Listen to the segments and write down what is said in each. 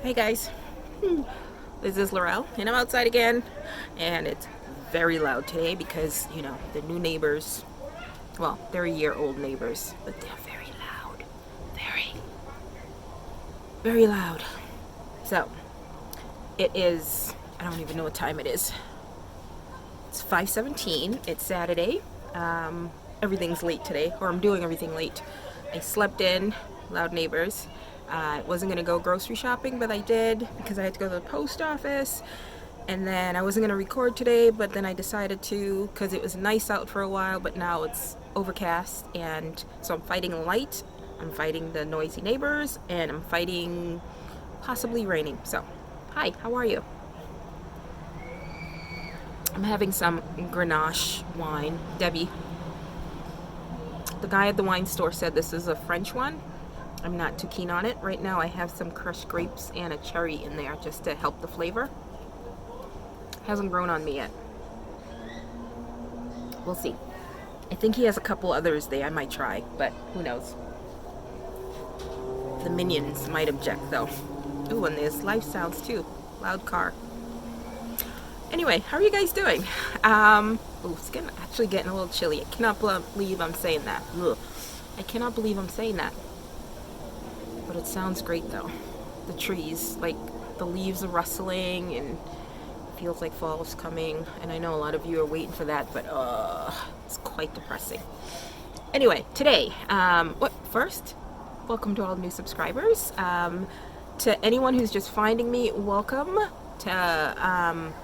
Hey guys, this is Laurel and I'm outside again, and it's very loud today because, you know, the new neighbors, well, they're a year-old neighbors, but they're very loud. Very loud. So, it is, I don't even know what time it is. It's 5:17, it's Saturday. Everything's late today, or I'm doing everything late. I slept in, loud neighbors. I wasn't going to go grocery shopping, but I did because I had to go to the post office. And then I wasn't going to record today, but then I decided to because it was nice out for a while, but now it's overcast. And so I'm fighting light, I'm fighting the noisy neighbors, and I'm fighting possibly raining. So, hi, how are you? I'm having some Grenache wine. Debbie, the guy at the wine store, said this is a French one. I'm not too keen on it. Right now I have some crushed grapes and a cherry in there just to help the flavor. Hasn't grown on me yet. We'll see. I think he has a couple others there I might try, but who knows. The minions might object though. Ooh, and there's life sounds too. Loud car. Anyway, how are you guys doing? Ooh, it's actually getting a little chilly. I cannot believe I'm saying that. Ugh. I cannot believe I'm saying that. But it sounds great though. The trees, like the leaves are rustling and it feels like fall is coming. And I know a lot of you are waiting for that, but it's quite depressing. Anyway, today, first, welcome to all new subscribers. To anyone who's just finding me, welcome. To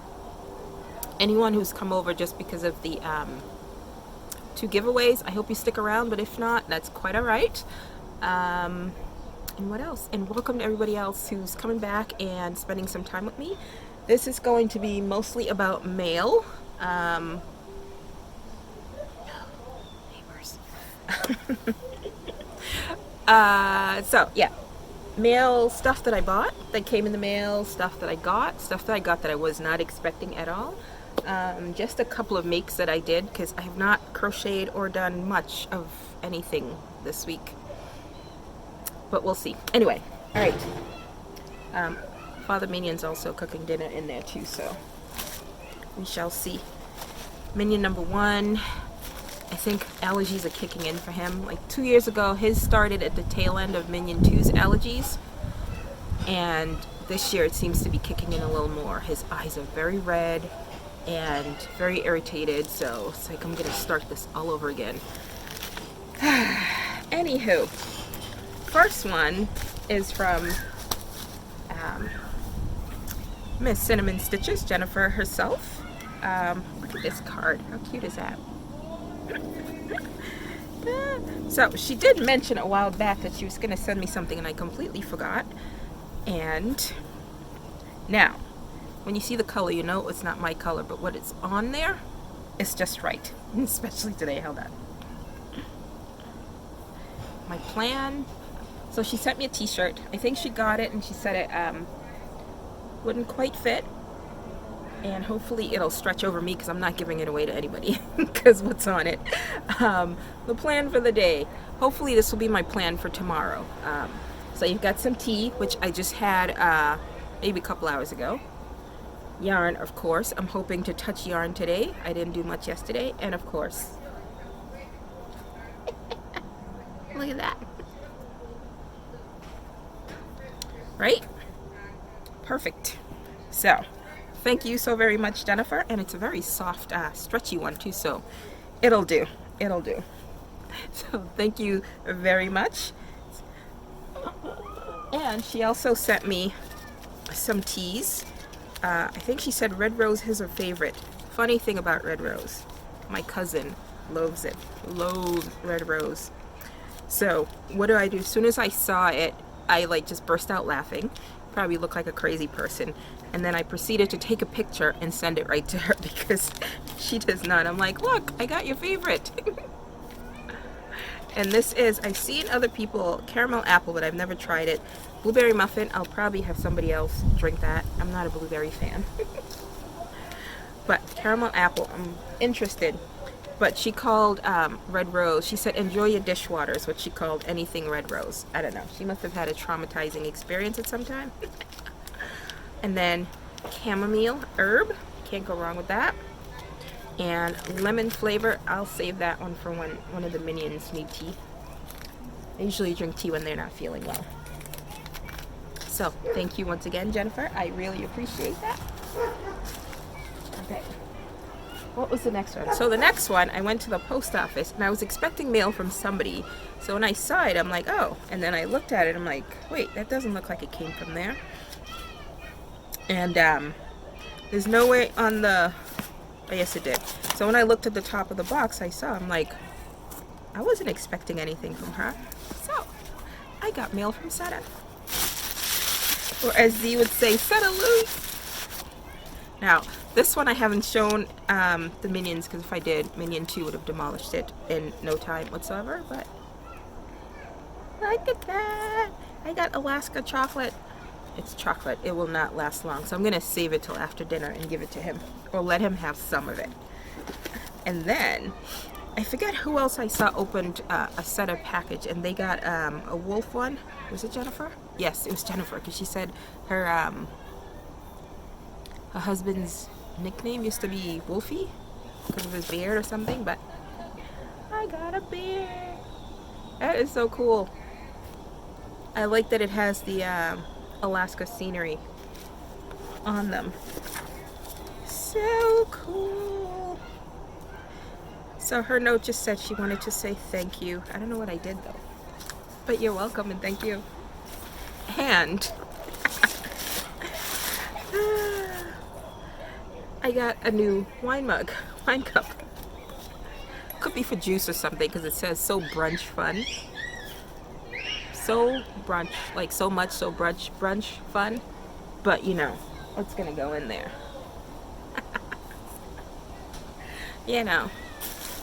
anyone who's come over just because of the 2 giveaways, I hope you stick around, but if not, that's quite alright. And what else? And welcome to everybody else who's coming back and spending some time with me. This is going to be mostly about mail. Neighbors. So yeah, mail stuff that I bought, that came in the mail, stuff that I got that I was not expecting at all. Just a couple of makes that I did because I have not crocheted or done much of anything this week. But we'll see. Anyway, alright. Father Minion's also cooking dinner in there too, so we shall see. Minion number 1, I think allergies are kicking in for him. Like 2 years ago, his started at the tail end of Minion 2's allergies. And this year it seems to be kicking in a little more. His eyes are very red and very irritated, so it's like I'm gonna start this all over again. Anywho. First one is from Miss Cinnamon Stitches, Jennifer herself. Look at this card. How cute is that? So she did mention a while back that she was going to send me something and I completely forgot. And now, when you see the color, you know it's not my color, but what is on there is just right. Especially today. Hold on. My plan. So she sent me a t-shirt. I think she got it and she said it wouldn't quite fit. And hopefully it'll stretch over me because I'm not giving it away to anybody because what's on it. The plan for the day. Hopefully this will be my plan for tomorrow. So you've got some tea, which I just had maybe a couple hours ago. Yarn, of course. I'm hoping to touch yarn today. I didn't do much yesterday. And of course, look at that. Right? Perfect. So, thank you so very much, Jennifer. And it's a very soft, stretchy one too, so it'll do. It'll do. So, thank you very much. And she also sent me some teas. I think she said Red Rose is her favorite. Funny thing about Red Rose, my cousin loathes it. Loathes Red Rose. So, what do? As soon as I saw it, I just burst out laughing, probably look like a crazy person, and then I proceeded to take a picture and send it right to her because she does not. I'm like, look, I got your favorite. And this is, I've seen other people, caramel apple, but I've never tried it. Blueberry muffin, I'll probably have somebody else drink that. I'm not a blueberry fan. But caramel apple, I'm interested. But she called Red Rose, she said, enjoy your dishwater is what she called anything Red Rose. I don't know. She must have had a traumatizing experience at some time. And then chamomile herb, can't go wrong with that. And lemon flavor, I'll save that one for when one of the minions need tea. I usually drink tea when they're not feeling well. So thank you once again, Jennifer. I really appreciate that. Okay. What was the next one? So the next one, I went to the post office and I was expecting mail from somebody. So when I saw it, I'm like, oh. And then I looked at it, I'm like, wait, that doesn't look like it came from there. And there's no way on the, oh yes it did. So when I looked at the top of the box, I saw, I'm like, I wasn't expecting anything from her. So I got mail from Setta. Or as Z would say, Setta loose. Now, this one I haven't shown the minions, because if I did, Minion 2 would have demolished it in no time whatsoever, but look at that! I got Alaska chocolate. It's chocolate. It will not last long, so I'm going to save it till after dinner and give it to him, or let him have some of it. And then, I forget who else I saw opened a Setta package, and they got a wolf one. Was it Jennifer? Yes, it was Jennifer, because she said her husband's nickname used to be Wolfie because of his beard or something, but I got a beard. That is so cool. I like that it has the Alaska scenery on them. So cool. So her note just said she wanted to say thank you. I don't know what I did though, but you're welcome and thank you. And I got a new wine mug, wine cup. Could be for juice or something because it says so brunch fun. So brunch, like so much, so brunch fun. But you know, what's gonna go in there? You know,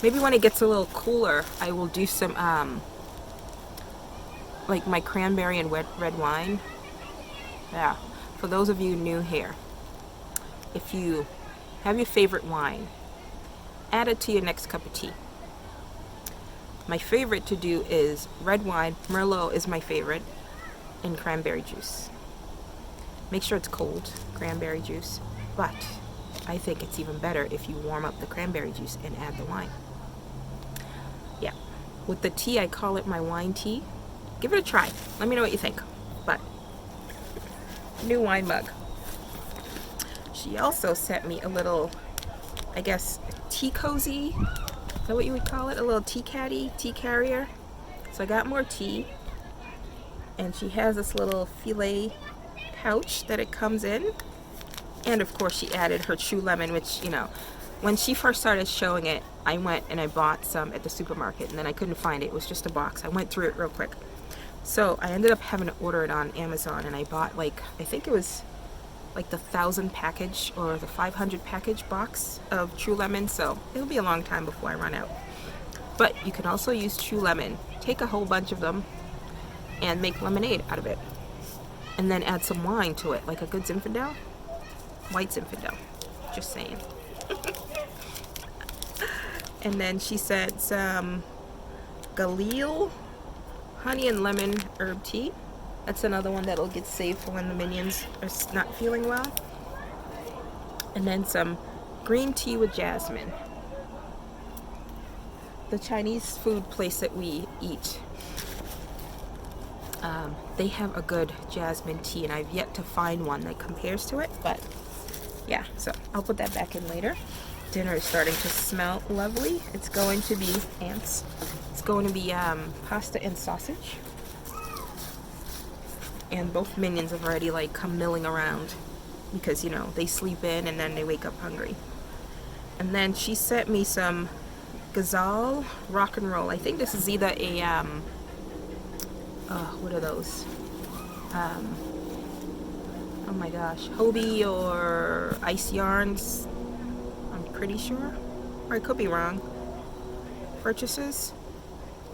maybe when it gets a little cooler, I will do some, like my cranberry and red wine. Yeah, for those of you new here, if you have your favorite wine, add it to your next cup of tea. My favorite to do is red wine, Merlot is my favorite, and cranberry juice. Make sure it's cold, cranberry juice, but I think it's even better if you warm up the cranberry juice and add the wine. Yeah, with the tea, I call it my wine tea. Give it a try. Let me know what you think. But new wine mug. She also sent me a little, I guess, tea cozy. Is that what you would call it? A little tea caddy, tea carrier. So I got more tea. And she has this little filet pouch that it comes in. And of course she added her True Lemon, which, you know, when she first started showing it, I went and I bought some at the supermarket and then I couldn't find it. It was just a box. I went through it real quick. So I ended up having to order it on Amazon and I bought like, I think it was like the 1,000 package or the 500 package box of True Lemon, so it'll be a long time before I run out. But you can also use True Lemon, take a whole bunch of them and make lemonade out of it, and then add some wine to it, like a good Zinfandel, white Zinfandel, just saying. And then she said some Galil honey and lemon herb tea. That's another one that'll get saved for when the minions are not feeling well. And then some green tea with jasmine. The Chinese food place that we eat, they have a good jasmine tea, and I've yet to find one that compares to it, but yeah, so I'll put that back in later. Dinner is starting to smell lovely. It's going to be ants. It's going to be pasta and sausage. And both minions have already like come milling around because, you know, they sleep in and then they wake up hungry. And then she sent me some Gazal rock and roll. I think this is either a what are those? Oh my gosh, Hobie or Ice Yarns. I'm pretty sure, or I could be wrong. Purchases,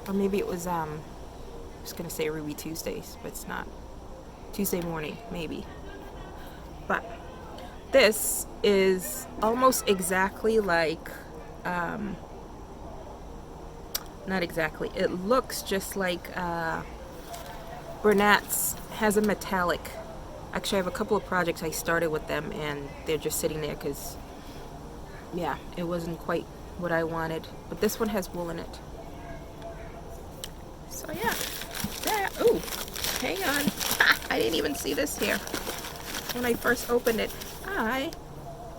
or maybe it was I was gonna say Ruby Tuesdays, but it's not. Tuesday morning, maybe. But this is almost exactly like, not exactly, it looks just like Bernat's has a metallic Actually, I have a couple of projects I started with them and they're just sitting there because, yeah, it wasn't quite what I wanted. But this one has wool in it. So yeah, ooh, hang on. I didn't even see this here when I first opened it.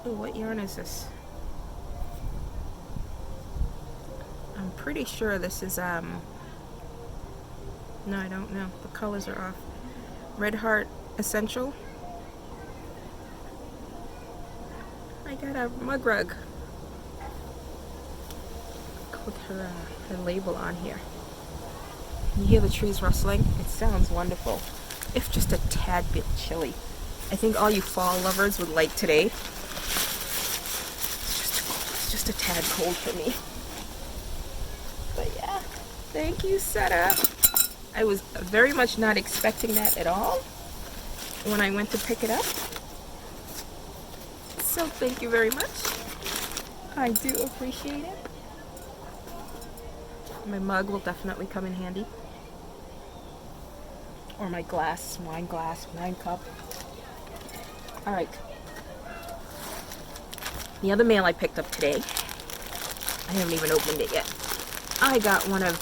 Ooh, what yarn is this? I'm pretty sure this is, no, I don't know. The colors are off. Red Heart Essential. I got a mug rug with her label on here. You hear the trees rustling? It sounds wonderful. If just a tad bit chilly. I think all you fall lovers would like today. It's just a tad cold for me. But yeah, thank you, Setta. I was very much not expecting that at all when I went to pick it up. So thank you very much. I do appreciate it. My mug will definitely come in handy. Or my wine cup. Alright. The other mail I picked up today, I haven't even opened it yet. I got one of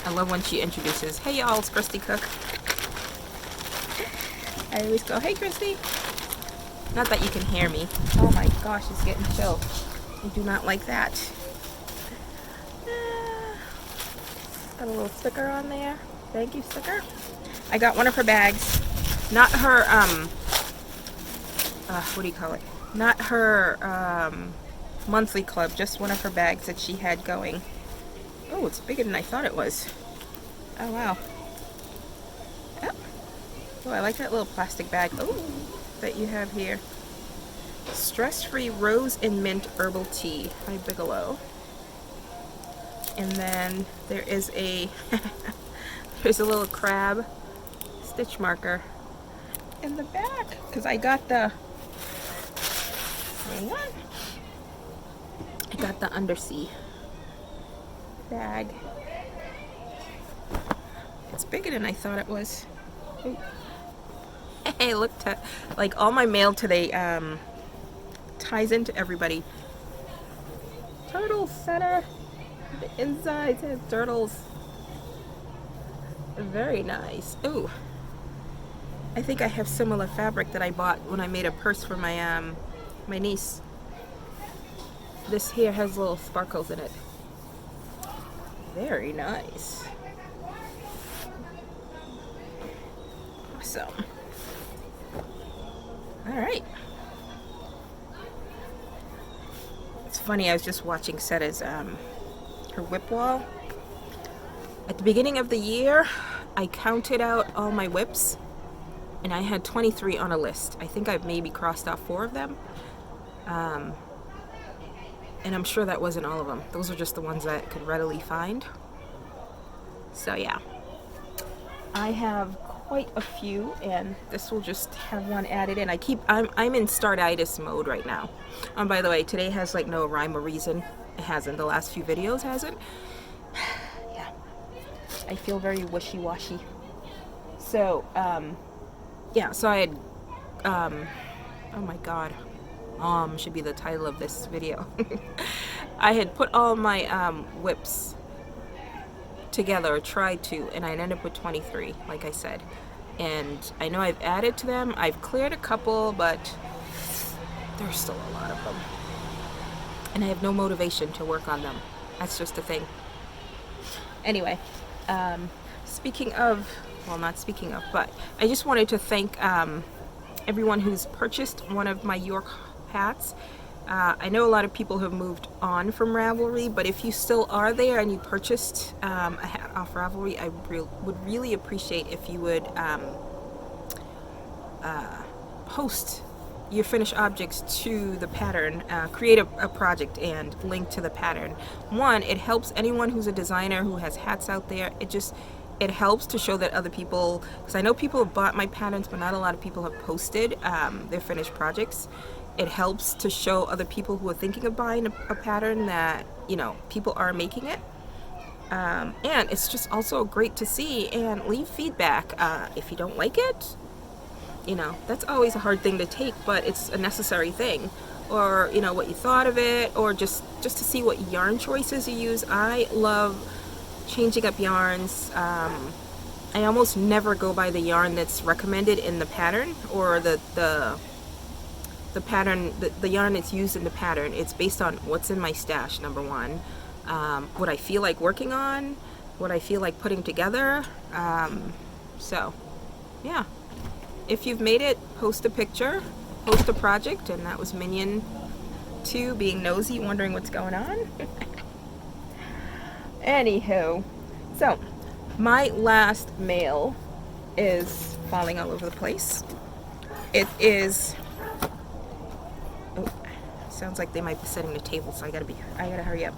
I love when she introduces, hey y'all, it's Christy Cook. I always go, hey Christy. Not that you can hear me. Oh my gosh, it's getting chill. I do not like that. Got a little sticker on there. Thank you, sticker. I got one of her bags. Not her, what do you call it? Not her, monthly club. Just one of her bags that she had going. Oh, it's bigger than I thought it was. Oh, wow. Yep. Oh, I like that little plastic bag. Oh, that you have here. Stress-free rose and mint herbal tea by Bigelow. And then there is a there's a little crab stitch marker in the back because I got the I got the undersea bag. It's bigger than I thought it was. Hey, look, like all my mail today ties into everybody. Turtle Setta. The inside says turtles. Very nice. Ooh. I think I have similar fabric that I bought when I made a purse for my my niece. This here has little sparkles in it. Very nice. Awesome. Alright. It's funny, I was just watching Setta's her whip wall. At the beginning of the year, I counted out all my whips and I had 23 on a list. I think I've maybe crossed off 4 of them. And I'm sure that wasn't all of them. Those are just the ones that I could readily find. So yeah, I have quite a few, and this will just have one added in. I'm in startitis mode right now. By the way, today has like no rhyme or reason. It hasn't. The last few videos hasn't. Yeah, I feel very wishy-washy. So yeah, so I had oh my god, should be the title of this video. I had put all my whips together, or tried to, and I ended up with 23, like I said. And I know I've added to them. I've cleared a couple, but there's still a lot of them. And I have no motivation to work on them. That's just the thing. Anyway, speaking of, well, not speaking of, but I just wanted to thank everyone who's purchased one of my York hats. I know a lot of people have moved on from Ravelry, but if you still are there and you purchased a hat off Ravelry, I would really appreciate if you would post your finished objects to the pattern, create a project and link to the pattern. One, it helps anyone who's a designer who has hats out there. It helps to show that other people, because I know people have bought my patterns, but not a lot of people have posted their finished projects. It helps to show other people who are thinking of buying a pattern that, you know, people are making it. And it's just also great to see and leave feedback. If you don't like it, you know, that's always a hard thing to take, but it's a necessary thing. Or, you know, what you thought of it, or just to see what yarn choices you use. I love changing up yarns. I almost never go by the yarn that's recommended in the pattern, or the pattern, the yarn that's used in the pattern. It's based on what's in my stash, number one. What I feel like working on, what I feel like putting together. So, yeah. If you've made it, post a picture, post a project, and that was Minion 2 being nosy, wondering what's going on. Anywho, so my last mail is falling all over the place. It is, oh, sounds like they might be setting the table, so I gotta hurry up.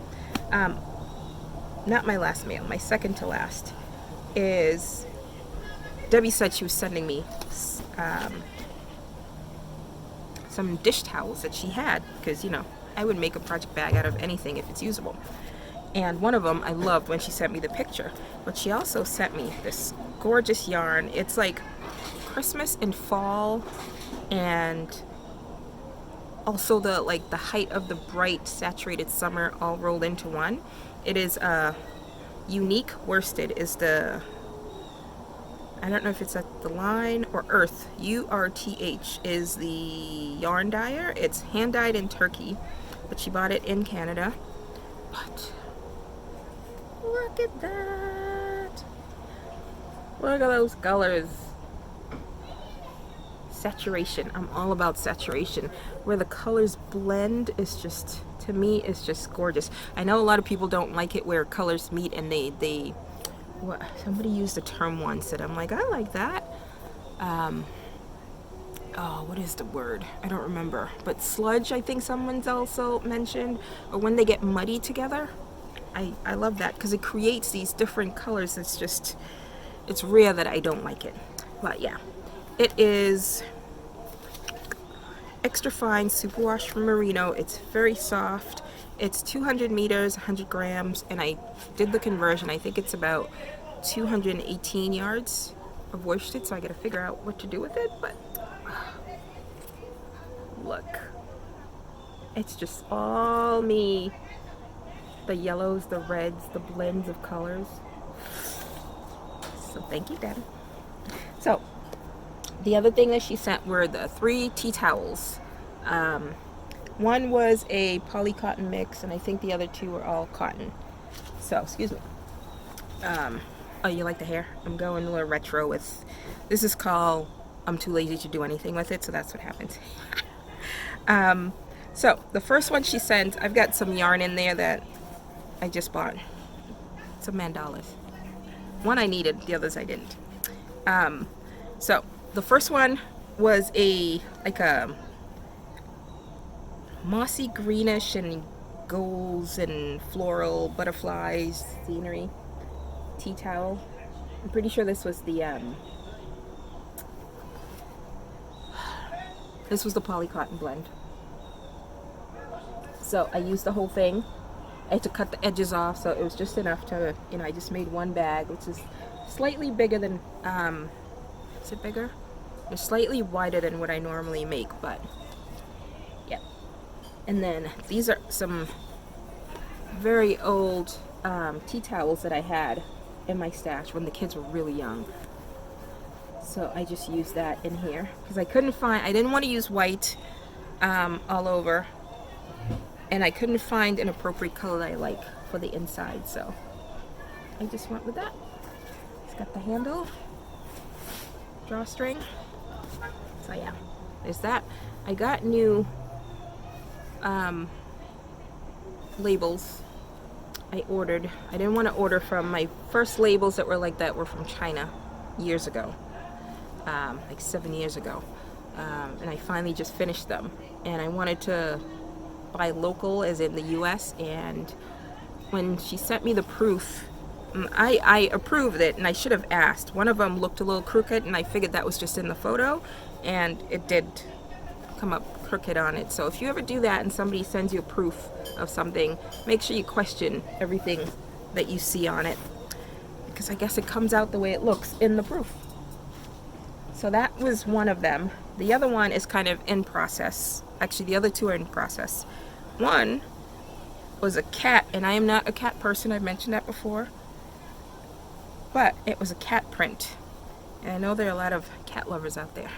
Not my last mail, my second to last is, Debbie said she was sending me some dish towels that she had, because, you know, I would make a project bag out of anything if it's usable. And one of them I loved when she sent me the picture, but she also sent me this gorgeous yarn. It's like Christmas and fall, and also the height of the bright saturated summer all rolled into one. It is Unique Worsted is the, I don't know if it's at the line or Earth, URTH is the yarn dyer. It's hand dyed in Turkey, but she bought it in Canada. But look at that. Look at those colors. Saturation. I'm all about saturation. Where the colors blend is just, to me, is just gorgeous. I know a lot of people don't like it where colors meet and they what, somebody used a term once that I'm like, I like that. Oh, what is the word? I don't remember. But sludge, I think someone's also mentioned. Or when they get muddy together. I love that because it creates these different colors. It's just, it's rare that I don't like it. But yeah, it is extra fine superwash from Merino. It's very soft. It's 200 meters, 100 grams, and I did the conversion. I think it's about 218 yards of worsted, so I gotta figure out what to do with it, but look. It's just all me. The yellows, the reds, the blends of colors. So thank you, Daddy. So, the other thing that she sent were the 3 tea towels. One was a poly cotton mix, and I think the other 2 were all cotton. So, excuse me. Oh, you like the hair? I'm going a little retro with, this is called, I'm too lazy to do anything with it, so that's what happens. So, the first one she sent, I've got some yarn in there that I just bought. Some mandalas. One I needed, the others I didn't. So, the first one was like a mossy greenish and golds and floral butterflies scenery tea towel. I'm pretty sure this was the poly cotton blend. So I used the whole thing. I had to cut the edges off, so it was just enough to, you know, I just made one bag, which is slightly bigger than is it bigger? It's slightly wider than what I normally make, but yeah. And then these are some very old tea towels that I had in my stash when the kids were really young. So I just used that in here because I didn't want to use white all over, and I couldn't find an appropriate color that I like for the inside, so I just went with that. It's got the handle, drawstring. So yeah, there's that. I got new labels. I didn't want to order from my first labels that were like that were from China years ago, like 7 years ago, and I finally just finished them, and I wanted to buy local as in the US, and when she sent me the proof, I approved it, and I should have asked. One of them looked a little crooked, and I figured that was just in the photo, and it did come up crooked on it. So if you ever do that and somebody sends you a proof of something, make sure you question everything that you see on it, because I guess it comes out the way it looks in the proof. So that was one of them. The other one is kind of in process. Actually, the other two are in process. One was a cat, and I am not a cat person, I've mentioned that before, but it was a cat print. And I know there are a lot of cat lovers out there.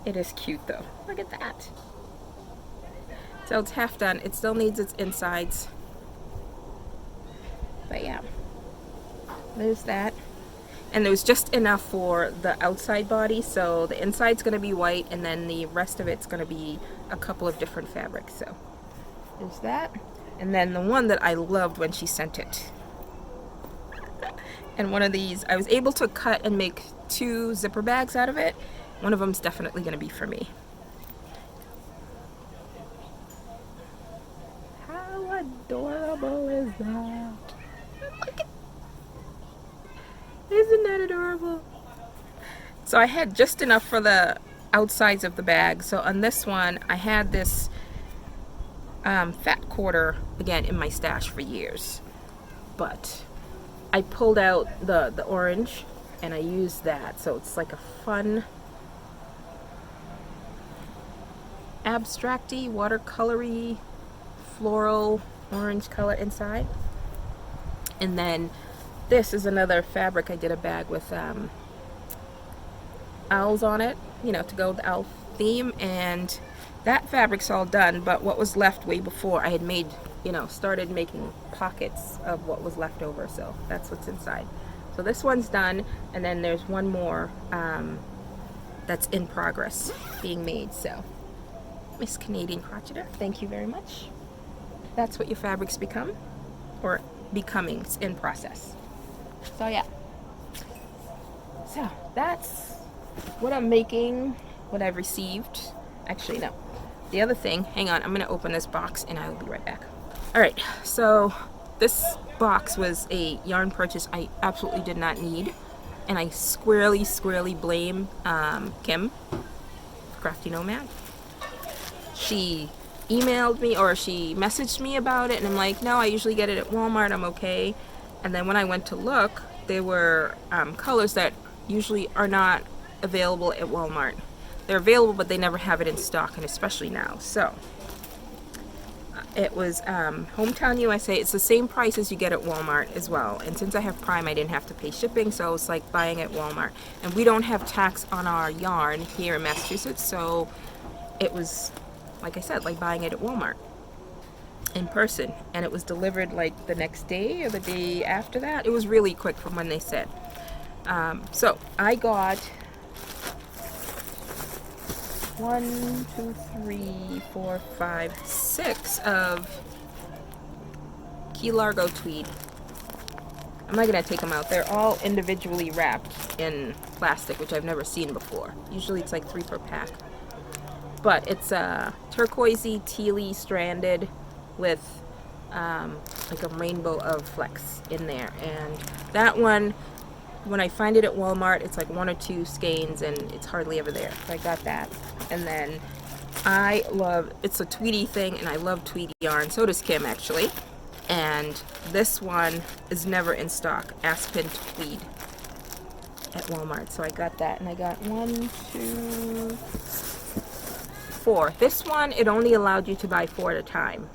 It is cute though. Look at that. So it's half done. It still needs its insides. But yeah, there's that. And there was just enough for the outside body, so the inside's going to be white, and then the rest of it's going to be a couple of different fabrics. So there's that. And then the one that I loved when she sent it. And one of these, I was able to cut and make 2 zipper bags out of it. One of them's definitely going to be for me. How adorable is that? Look at, isn't that adorable? So I had just enough for the outsides of the bag. So on this one, I had this fat quarter, again, in my stash for years. But I pulled out the orange and I used that. So it's like a fun, abstracty, watercolory, floral orange color inside. And then this is another fabric. I did a bag with owls on it, you know, to go with the owl theme, and that fabric's all done, but what was left way before, I had made, you know, started making pockets of what was left over, so that's what's inside. So this one's done, and then there's one more that's in progress being made. So Miss Canadian Crocheter, thank you very much. That's what your fabrics become, or becoming. It's in process. So yeah, so that's what I'm making, what I've received. Actually, no, the other thing, hang on, I'm gonna open this box and I will be right back. All right, so this box was a yarn purchase I absolutely did not need, and I squarely blame Kim, Crafty Nomad. She emailed me, or she messaged me about it, and I'm like, no, I usually get it at Walmart, I'm okay. And then when I went to look, there were colors that usually are not available at Walmart. They're available, but they never have it in stock, and especially now. So it was Hometown USA. It's the same price as you get at Walmart as well. And since I have Prime, I didn't have to pay shipping, so it's like buying at Walmart. And we don't have tax on our yarn here in Massachusetts, so it was, like I said, like buying it at Walmart in person. And it was delivered like the next day or the day after that. It was really quick from when they said. So I got 1, 2, 3, 4, 5, 6 of Key Largo tweed. I'm not gonna take them out. They're all individually wrapped in plastic, which I've never seen before. Usually it's like 3 per pack. But it's turquoisey, tealy stranded with like a rainbow of flecks in there. And that one, when I find it at Walmart, it's like 1 or 2 skeins, and it's hardly ever there. So I got that. And then I love, it's a tweedy thing, and I love tweed yarn. So does Kim, actually. And this one is never in stock, Aspen Tweed at Walmart. So I got that, and I got 1, 2, 4. This one, it only allowed you to buy 4 at a time.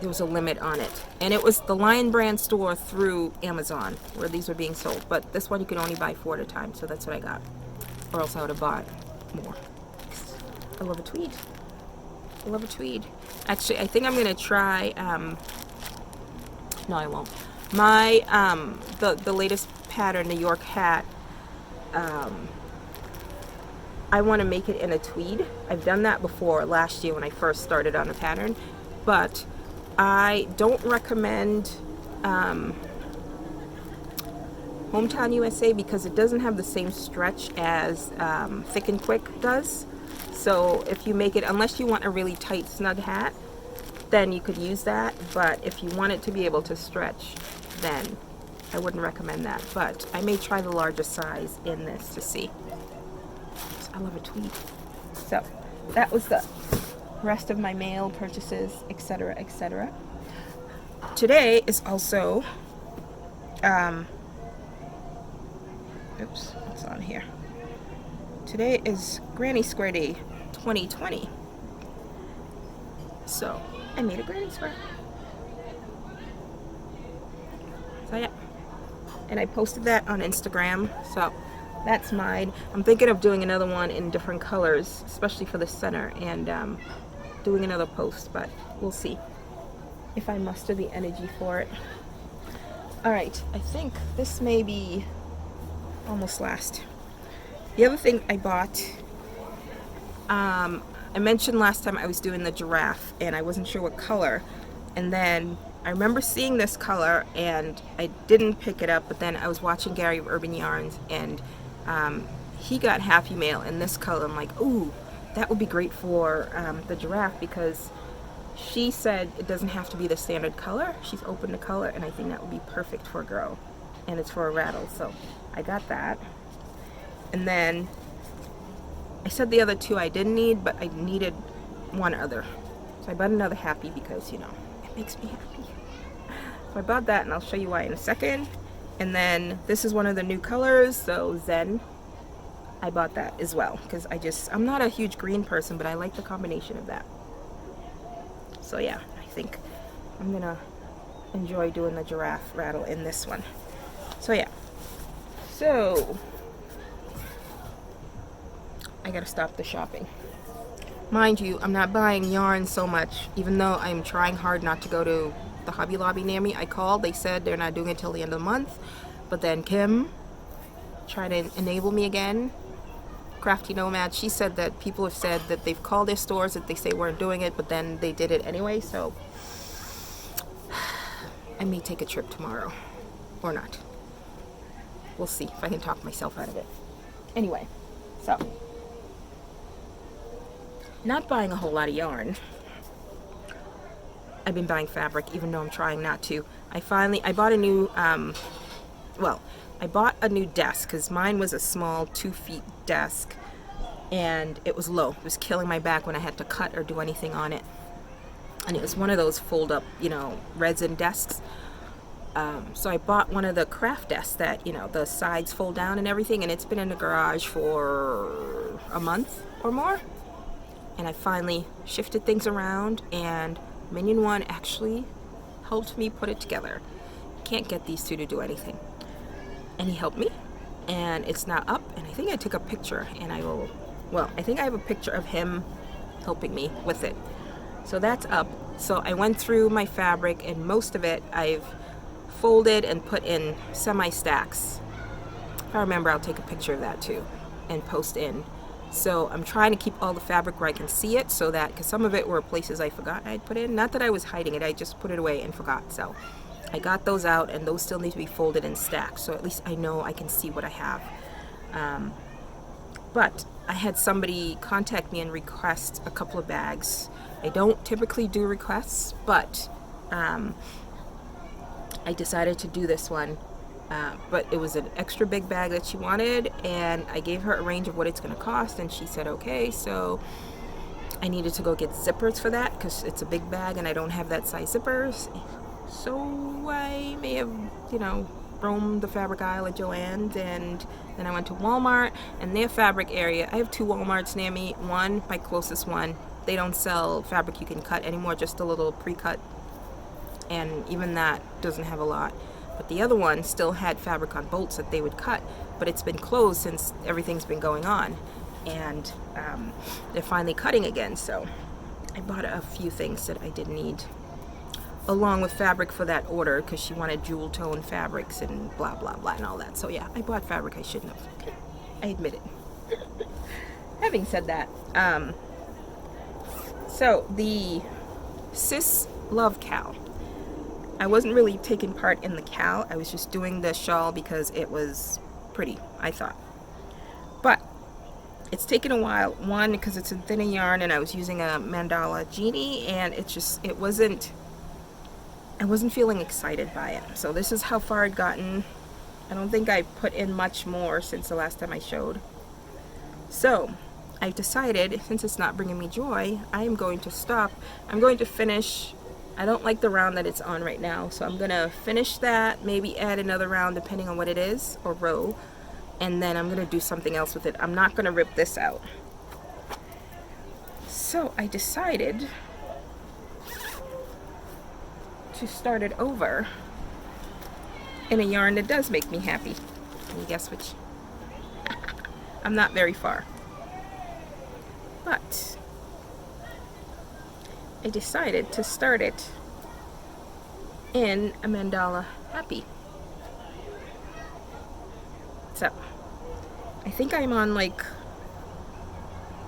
There was a limit on it, and it was the Lion Brand store through Amazon where these were being sold, but this one you could only buy 4 at a time, so that's what I got, or else I would have bought more. I love a tweed. I love a tweed. Actually, I think I'm gonna try no, I won't. My the latest pattern, New York hat, I want to make it in a tweed. I've done that before last year when I first started on the pattern, but I don't recommend Hometown USA because it doesn't have the same stretch as Thick and Quick does. So if you make it, unless you want a really tight snug hat, then you could use that. But if you want it to be able to stretch, then I wouldn't recommend that. But I may try the larger size in this to see. I love a tweed. So that was the rest of my mail purchases, etc., etc. today is also, oops, what's on here? Today is Granny Square Day 2020. So I made a granny square. So yeah, and I posted that on Instagram. So that's mine. I'm thinking of doing another one in different colors, especially for the center, and doing another post, but we'll see if I muster the energy for it. All right, I think this may be almost last. The other thing I bought, I mentioned last time I was doing the giraffe and I wasn't sure what color, and then I remember seeing this color and I didn't pick it up, but then I was watching Gary of Urban Yarns and he got Happy Mail in this color. I'm like, ooh, that would be great for the giraffe, because she said it doesn't have to be the standard color. She's open to color, and I think that would be perfect for a girl, and it's for a rattle. So I got that. And then I said the other two I didn't need, but I needed one other. So I bought another Happy because, you know, it makes me happy. So I bought that, and I'll show you why in a second. And then this is one of the new colors, so Zen. I bought that as well because I'm not a huge green person, but I like the combination of that. So yeah, I think I'm gonna enjoy doing the giraffe rattle in this one. So yeah, so I gotta stop the shopping. Mind you, I'm not buying yarn so much, even though I'm trying hard not to go to the Hobby Lobby near me. I called, they said they're not doing it till the end of the month, but then Kim tried to enable me again. Crafty Nomad, she said that people have said that they've called their stores that they say weren't doing it, but then they did it anyway. So I may take a trip tomorrow or not. We'll see if I can talk myself out of it. Anyway, so not buying a whole lot of yarn. I've been buying fabric, even though I'm trying not to. I bought a new I bought a new desk because mine was a small 2-foot desk and it was low. It was killing my back when I had to cut or do anything on it. And it was one of those fold up, you know, resin desks. So I bought one of the craft desks that, you know, the sides fold down and everything, and it's been in the garage for a month or more. And I finally shifted things around, and Minion One actually helped me put it together. Can't get these two to do anything. And he helped me, and it's now up, and I think I took a picture, and I think I have a picture of him helping me with it. So that's up. So I went through my fabric, and most of it I've folded and put in semi-stacks. If I remember, I'll take a picture of that too and post in. So I'm trying to keep all the fabric where I can see it, so that, because some of it were places I forgot I'd put in. Not that I was hiding it, I just put it away and forgot. So I got those out, and those still need to be folded and stacked, so at least I know I can see what I have. But I had somebody contact me and request a couple of bags. I don't typically do requests, but I decided to do this one. But it was an extra big bag that she wanted, and I gave her a range of what it's going to cost, and she said okay. So I needed to go get zippers for that because it's a big bag and I don't have that size zippers. So I may have, you know, roamed the fabric aisle at Joann's, and then I went to Walmart, and their fabric area, I have 2 Walmarts near me. One, my closest one, they don't sell fabric you can cut anymore, just a little pre-cut, and even that doesn't have a lot. But the other one still had fabric on bolts that they would cut, but it's been closed since everything's been going on, and they're finally cutting again. So I bought a few things that I didn't need, along with fabric for that order, because she wanted jewel tone fabrics and blah blah blah and all that. So yeah, I bought fabric I shouldn't have. I admit it. Having said that, so the Sis Love Cowl, I wasn't really taking part in the cowl. I was just doing the shawl because it was pretty, I thought. But it's taken a while. One, because it's a thinner yarn, and I was using a mandala genie, and I wasn't feeling excited by it. So this is how far I'd gotten. I don't think I put in much more since the last time I showed. So I've decided, since it's not bringing me joy, I am going to stop. I'm going to finish I don't like the round that it's on right now, so I'm gonna finish that, maybe add another round depending on what it is, or row, and then I'm gonna do something else with it. I'm not gonna rip this out. So I decided to start it over in a yarn that does make me happy. Can you guess which? I'm not very far. But I decided to start it in a mandala happy. So I think I'm on like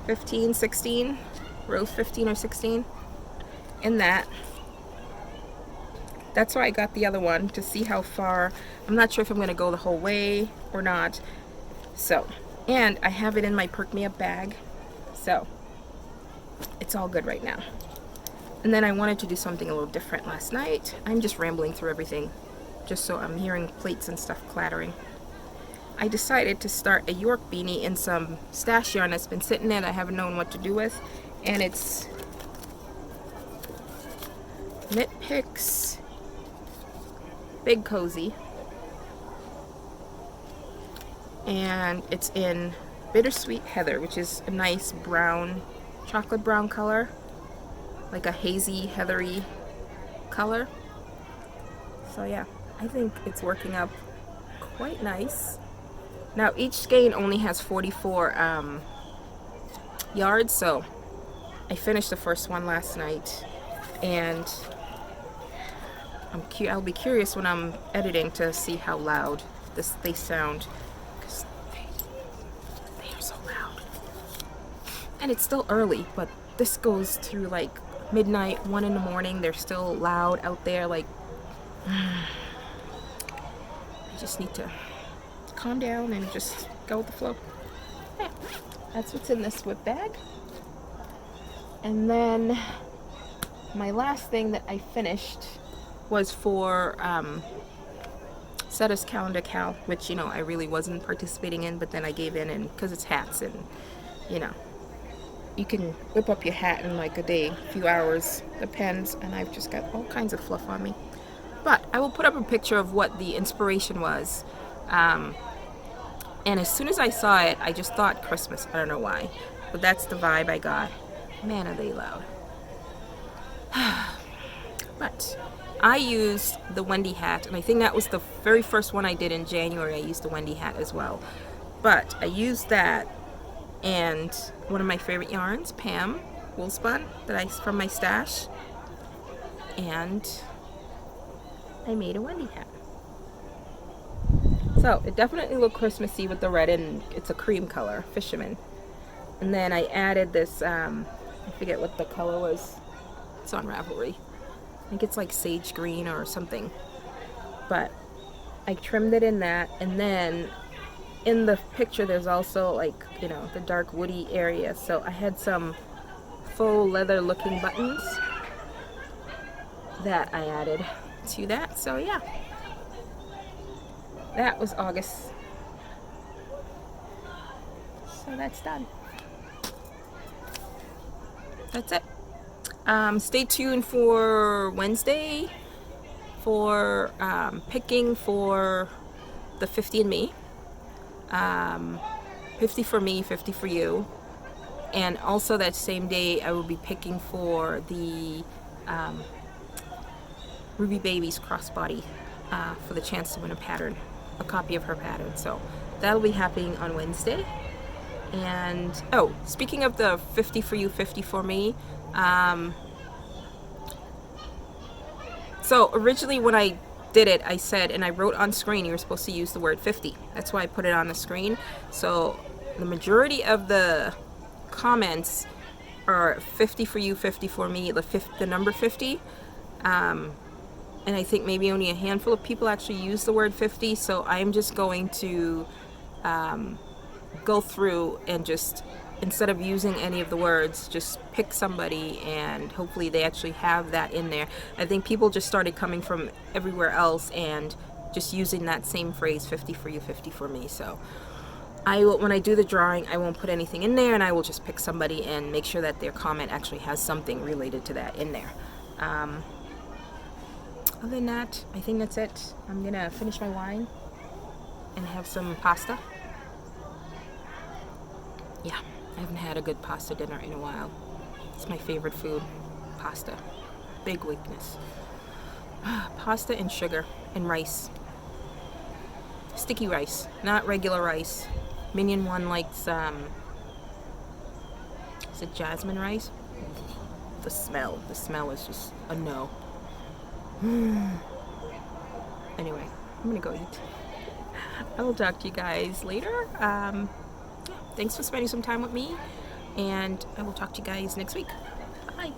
15, 16, rows 15 or 16 in that. That's why I got the other one, to see how far. I'm not sure if I'm going to go the whole way or not. So, and I have it in my Perk Me Up bag. So, it's all good right now. And then I wanted to do something a little different last night. I'm just rambling through everything, just so I'm hearing plates and stuff clattering. I decided to start a York beanie in some stash yarn that's been sitting there that I haven't known what to do with. And it's Knit Picks Big Cozy, and it's in Bittersweet Heather, which is a nice brown, chocolate brown color, like a hazy, heathery color. So yeah, I think it's working up quite nice. Now each skein only has 44 yards, so I finished the first one last night, and I'll be curious when I'm editing to see how loud they sound, because they are so loud. And it's still early, but this goes through like midnight, 1 in the morning. They're still loud out there. Like, I just need to calm down and just go with the flow. Yeah, that's what's in this whip bag. And then my last thing that I finished was for Setta's calendar cowl, which, you know, I really wasn't participating in, but then I gave in, and because it's hats, and you know, you can whip up your hat in like a day, a few hours, depends, and I've just got all kinds of fluff on me. But I will put up a picture of what the inspiration was, and as soon as I saw it, I just thought Christmas. I don't know why, but that's the vibe I got. Man, are they loud. But I used the Wendy hat, and I think that was the very first one I did in January. I used the Wendy hat as well. But I used that and one of my favorite yarns, Pam Woolspun, from my stash, and I made a Wendy hat. So it definitely looked Christmassy with the red, and it's a cream color, Fisherman. And then I added this, I forget what the color was. It's on Ravelry. I think it's like sage green or something, but I trimmed it in that. And then in the picture there's also, like, you know, the dark woody area, so I had some faux leather looking buttons that I added to that. So yeah, that was August, so that's done. That's it. Stay tuned for Wednesday for picking for the 50 and me. 50 for me, 50 for you. And also that same day I will be picking for the Ruby Baby's crossbody for the chance to win a copy of her pattern. So that'll be happening on Wednesday. And oh, speaking of the 50 for you, 50 for me, so originally when I did it, I said, and I wrote on screen, you were supposed to use the word 50. That's why I put it on the screen. So the majority of the comments are 50 for you, 50 for me, the number 50. And I think maybe only a handful of people actually use the word 50. So I'm just going to go through and just, instead of using any of the words, just pick somebody, and hopefully they actually have that in there. I think people just started coming from everywhere else and just using that same phrase, 50 for you, 50 for me. So when I do the drawing, I won't put anything in there, and I will just pick somebody and make sure that their comment actually has something related to that in there. Other than that, I think that's it. I'm gonna finish my wine and have some pasta. Yeah, I haven't had a good pasta dinner in a while. It's my favorite food, pasta. Big weakness. Pasta and sugar and rice. Sticky rice, not regular rice. Minion one likes, is it jasmine rice? The smell is just a no. Anyway, I'm gonna go eat. I will talk to you guys later. Yeah, thanks for spending some time with me, and I will talk to you guys next week. Bye.